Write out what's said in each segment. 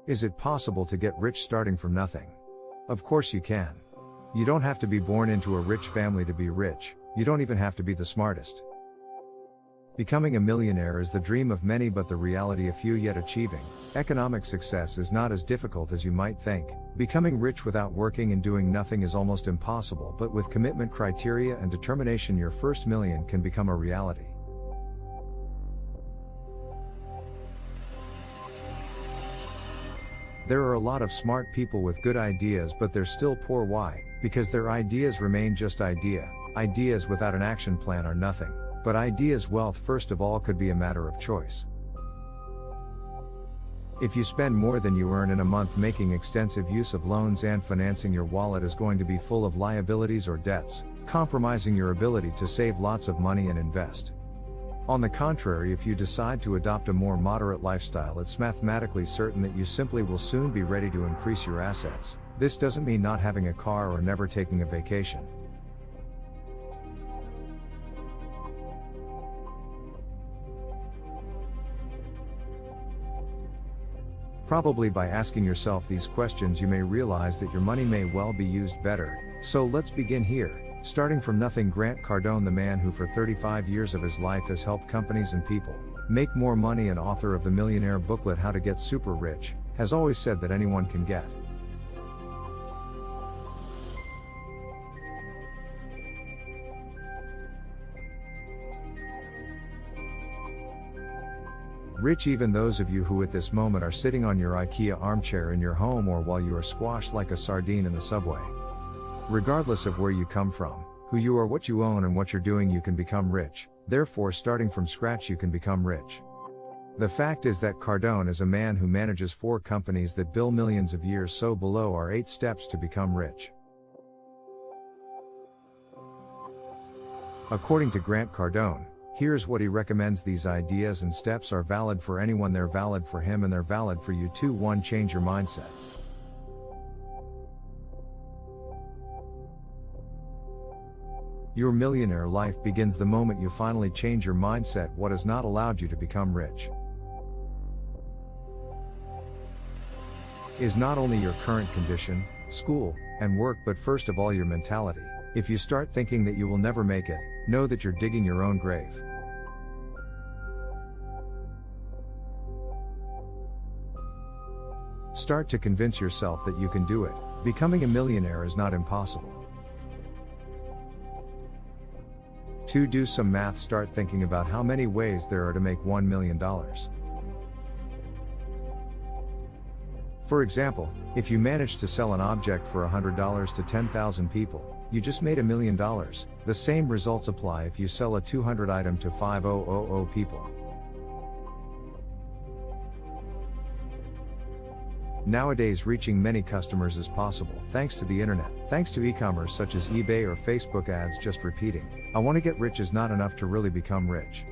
Is it possible to get rich starting from nothing? Of course you can. You don't have to be born into a rich family to be rich, you don't even have to be the smartest. Becoming a millionaire is the dream of many but the reality of few yet achieving. Economic success is not as difficult as you might think. Becoming rich without working and doing nothing is almost impossible, but with commitment, criteria and determination your first million can become a reality. There are a lot of smart people with good ideas but they're still poor. Why? Because their ideas remain just idea. Ideas without an action plan are nothing. But ideas wealth first of all could be a matter of choice. If you spend more than you earn in a month making extensive use of loans and financing, your wallet is going to be full of liabilities or debts, compromising your ability to save lots of money and invest. On the contrary, if you decide to adopt a more moderate lifestyle, it's mathematically certain that you simply will soon be ready to increase your assets. This doesn't mean not having a car or never taking a vacation. Probably by asking yourself these questions you may realize that your money may well be used better. So let's begin here. Starting from nothing, Grant Cardone, the man who for 35 years of his life has helped companies and people make more money and author of the Millionaire booklet How to Get Super Rich, has always said that anyone can get rich. Even those of you who at this moment are sitting on your IKEA armchair in your home or while you are squashed like a sardine in the subway. Regardless of where you come from, who you are, what you own and what you're doing, you can become rich. Therefore, starting from scratch you can become rich. The fact is that Cardone is a man who manages 4 companies that bill millions of years. So below are 8 steps to become rich. According to Grant Cardone, here's what he recommends. These ideas and steps are valid for anyone. They're valid for him and they're valid for you too. 1. Change your mindset. Your millionaire life begins the moment you finally change your mindset. What has not allowed you to become rich is not only your current condition, school, and work, but first of all your mentality. If you start thinking that you will never make it, know that you're digging your own grave. Start to convince yourself that you can do it. Becoming a millionaire is not impossible. 2. Do some math. Start thinking about how many ways there are to make $1 million. For example, if you manage to sell an object for $100 to 10,000 people, you just made $1 million. The same results apply if you sell a 200 item to 5,000 people. Nowadays, reaching many customers is possible thanks to the internet, thanks to e-commerce such as eBay or Facebook ads. Just repeating, "I want to get rich" is not enough to really become rich.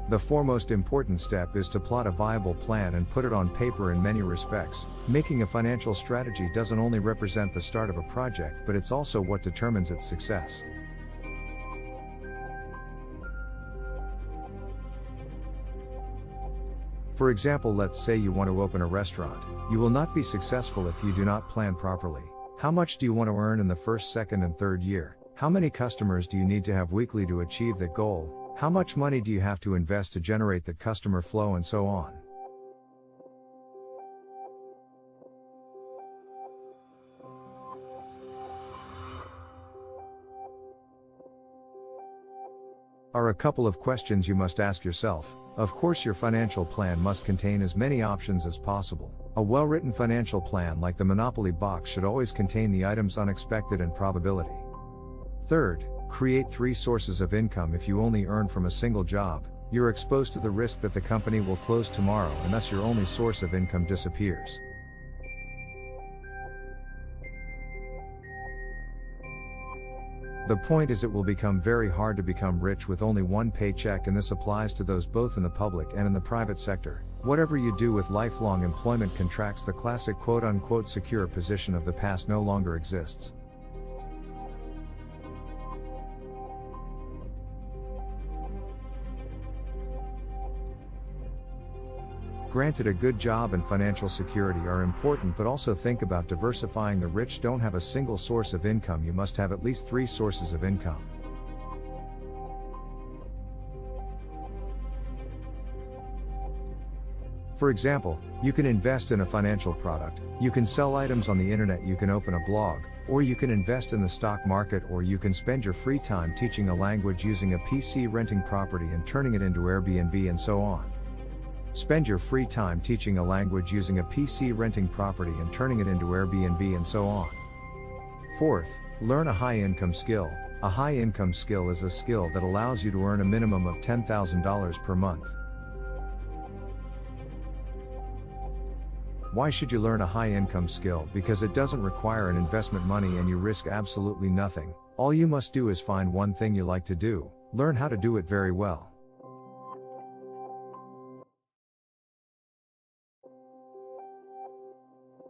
The foremost important step is to plot a viable plan and put it on paper. In many respects, making a financial strategy doesn't only represent the start of a project, but it's also what determines its success. For example, let's say you want to open a restaurant. You will not be successful if you do not plan properly. How much do you want to earn in the first, second, and third year? How many customers do you need to have weekly to achieve that goal? How much money do you have to invest to generate that customer flow, and so on? Are a couple of questions you must ask yourself. Of course, your financial plan must contain as many options as possible. A well-written financial plan, like the Monopoly box, should always contain the items unexpected and probability. Third, create 3 sources of income. If you only earn from a single job, you're exposed to the risk that the company will close tomorrow and thus your only source of income disappears. The point is, it will become very hard to become rich with only one paycheck, and this applies to those both in the public and in the private sector. Whatever you do with lifelong employment contracts, the classic quote-unquote secure position of the past no longer exists. Granted, a good job and financial security are important, but also think about diversifying. The rich don't have a single source of income. You must have at least 3 sources of income. For example, you can invest in a financial product, you can sell items on the internet, you can open a blog, or you can invest in the stock market, or you can spend your free time teaching a language, using a PC, renting property and turning it into Airbnb, and so on. Spend your free time teaching a language, using a PC, renting property and turning it into Airbnb, and so on. Fourth, learn a high-income skill. A high-income skill is a skill that allows you to earn a minimum of $10,000 per month. Why should you learn a high-income skill? Because it doesn't require an investment money and you risk absolutely nothing. All you must do is find one thing you like to do, learn how to do it very well.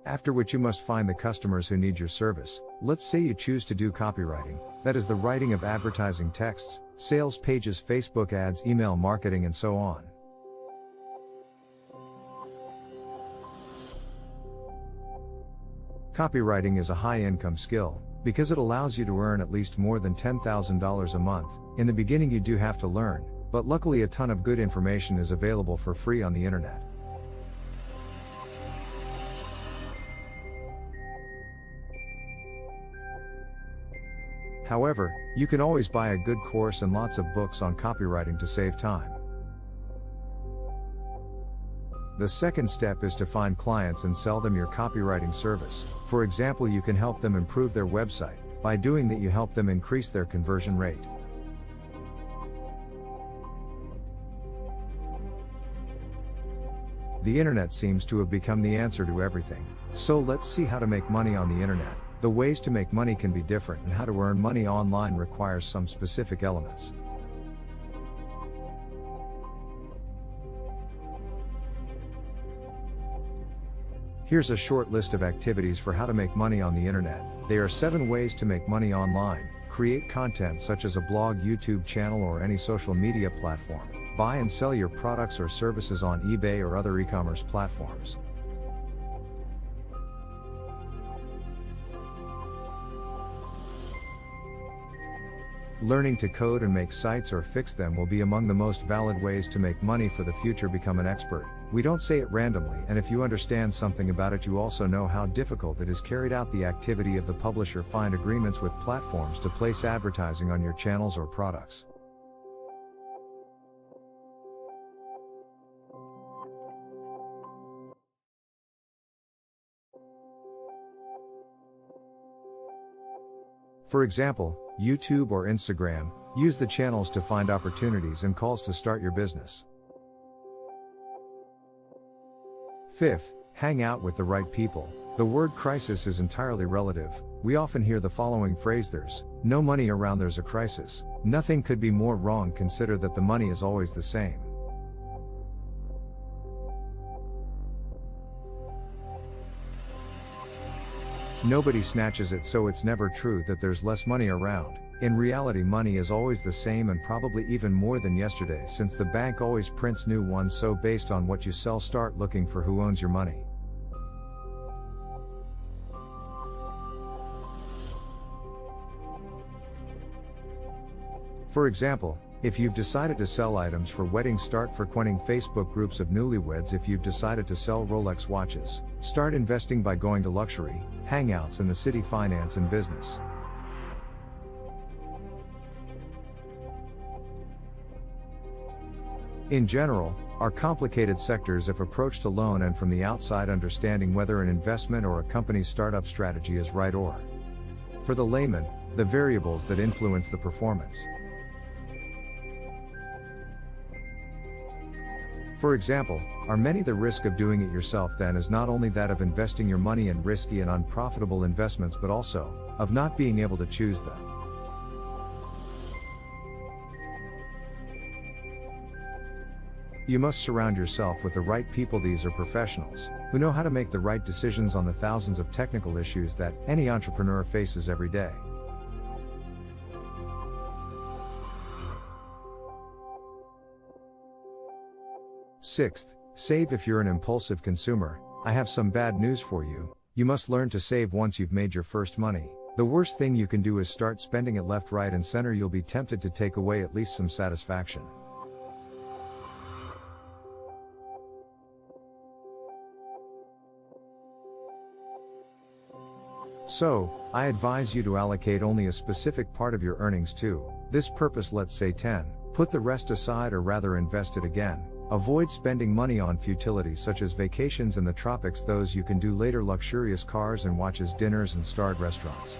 After which you must find the customers who need your service. Let's say you choose to do copywriting, that is the writing of advertising texts, sales pages, Facebook ads, email marketing, and so on. Copywriting is a high-income skill, because it allows you to earn at least more than $10,000 a month. In the beginning you do have to learn, but luckily a ton of good information is available for free on the internet. However, you can always buy a good course and lots of books on copywriting to save time. The second step is to find clients and sell them your copywriting service. For example, you can help them improve their website. By doing that, you help them increase their conversion rate. The internet seems to have become the answer to everything. So let's see how to make money on the internet. The ways to make money can be different, and how to earn money online requires some specific elements. Here's a short list of activities for how to make money on the internet. There are 7 ways to make money online. Create content such as a blog, YouTube channel, or any social media platform. Buy and sell your products or services on eBay or other e-commerce platforms. Learning to code and make sites or fix them will be among the most valid ways to make money for the future. Become an expert. We don't say it randomly, and if you understand something about it, you also know how difficult it is carried out the activity of the publisher. Find agreements with platforms to place advertising on your channels or products. For example, YouTube or Instagram, use the channels to find opportunities and calls to start your business. Fifth, hang out with the right people. The word crisis is entirely relative. We often hear the following phrase: there's no money around, there's a crisis. Nothing could be more wrong. Consider that the money is always the same. Nobody snatches it, so it's never true that there's less money around. In reality, money is always the same, and probably even more than yesterday, since the bank always prints new ones. So based on what you sell, start looking for who owns your money. For example, if you've decided to sell items for weddings, start frequenting Facebook groups of newlyweds. If you've decided to sell Rolex watches, start investing by going to luxury hangouts in the city. Finance and business. In general, are complicated sectors if approached alone and from the outside. Understanding whether an investment or a company's startup strategy is right, or, for the layman, the variables that influence the performance. For example, are many the risk of doing it yourself? Then is not only that of investing your money in risky and unprofitable investments, but also of not being able to choose them. You must surround yourself with the right people. These are professionals who know how to make the right decisions on the thousands of technical issues that any entrepreneur faces every day. Sixth, Save if you're an impulsive consumer. I have some bad news for you. You must learn to save once you've made your first money. The worst thing you can do is start spending it left, right, and center. You'll be tempted to take away at least some satisfaction. So, I advise you to allocate only a specific part of your earnings to this purpose, let's say 10. Put the rest aside, or rather invest it again. Avoid spending money on futilities such as vacations in the tropics, those you can do later, luxurious cars and watches, dinners and starred restaurants.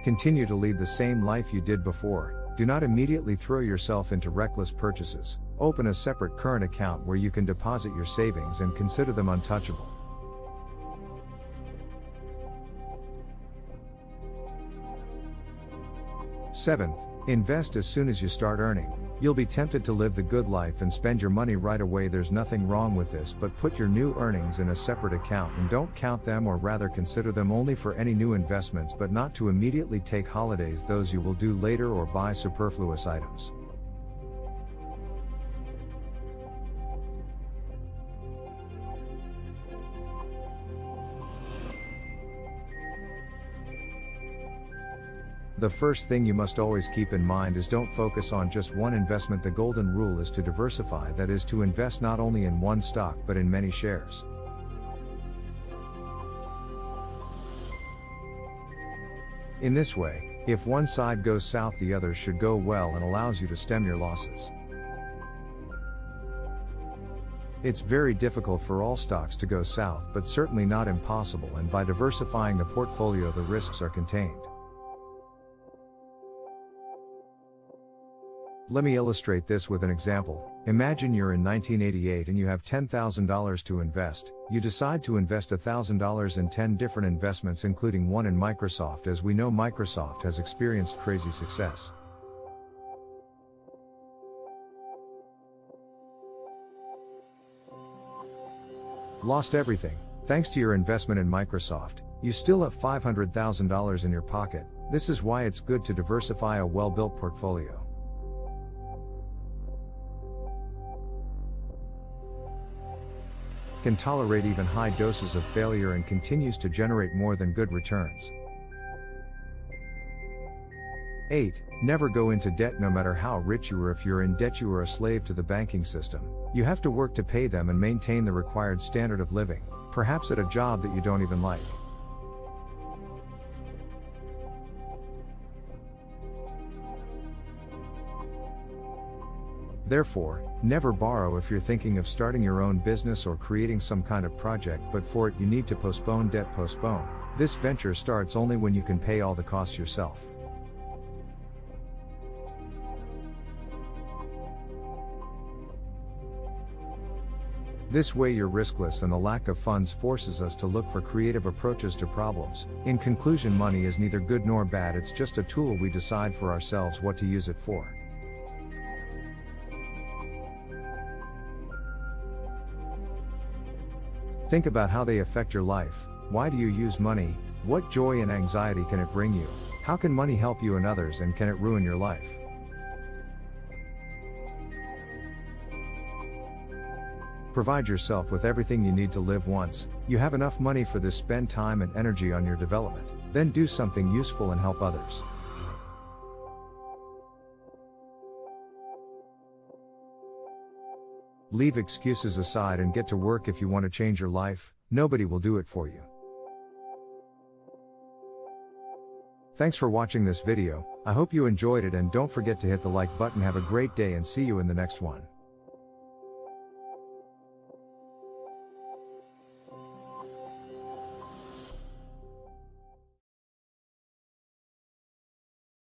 Continue to lead the same life you did before. Do not immediately throw yourself into reckless purchases. Open a separate current account where you can deposit your savings and consider them untouchable. Seventh, invest as soon as you start earning. You'll be tempted to live the good life and spend your money right away. There's nothing wrong with this, but put your new earnings in a separate account and don't count them, or rather consider them only for any new investments, but not to immediately take holidays. Those you will do later, or buy superfluous items. The first thing you must always keep in mind is don't focus on just one investment. The golden rule is to diversify, that is to invest not only in one stock but in many shares. In this way, if one side goes south, the other should go well, and allows you to stem your losses. It's very difficult for all stocks to go south, but certainly not impossible, and by diversifying the portfolio the risks are contained. Let me illustrate this with an example. Imagine you're in 1988 and you have $10,000 to invest. You decide to invest $1,000 in 10 different investments, including one in Microsoft. As we know, Microsoft has experienced crazy success. Lost everything. Thanks to your investment in Microsoft, you still have $500,000 in your pocket. This is why it's good to diversify. A well-built portfolio can tolerate even high doses of failure and continues to generate more than good returns. 8. Never go into debt. No matter how rich you are, if you're in debt, you are a slave to the banking system. You have to work to pay them and maintain the required standard of living, perhaps at a job that you don't even like. Therefore, never borrow if you're thinking of starting your own business or creating some kind of project, but for it you need to postpone debt. Postpone. This venture starts only when you can pay all the costs yourself. This way you're riskless, and the lack of funds forces us to look for creative approaches to problems. In conclusion, money is neither good nor bad, it's just a tool. We decide for ourselves what to use it for. Think about how they affect your life. Why do you use money? What joy and anxiety can it bring you? How can money help you and others, and can it ruin your life? Provide yourself with everything you need to live once. You have enough money for this. Spend time and energy on your development. Then do something useful and help others. Leave excuses aside and get to work. If you want to change your life, nobody will do it for you. Thanks for watching this video. I hope you enjoyed it, and don't forget to hit the like button. Have a great day and see you in the next one.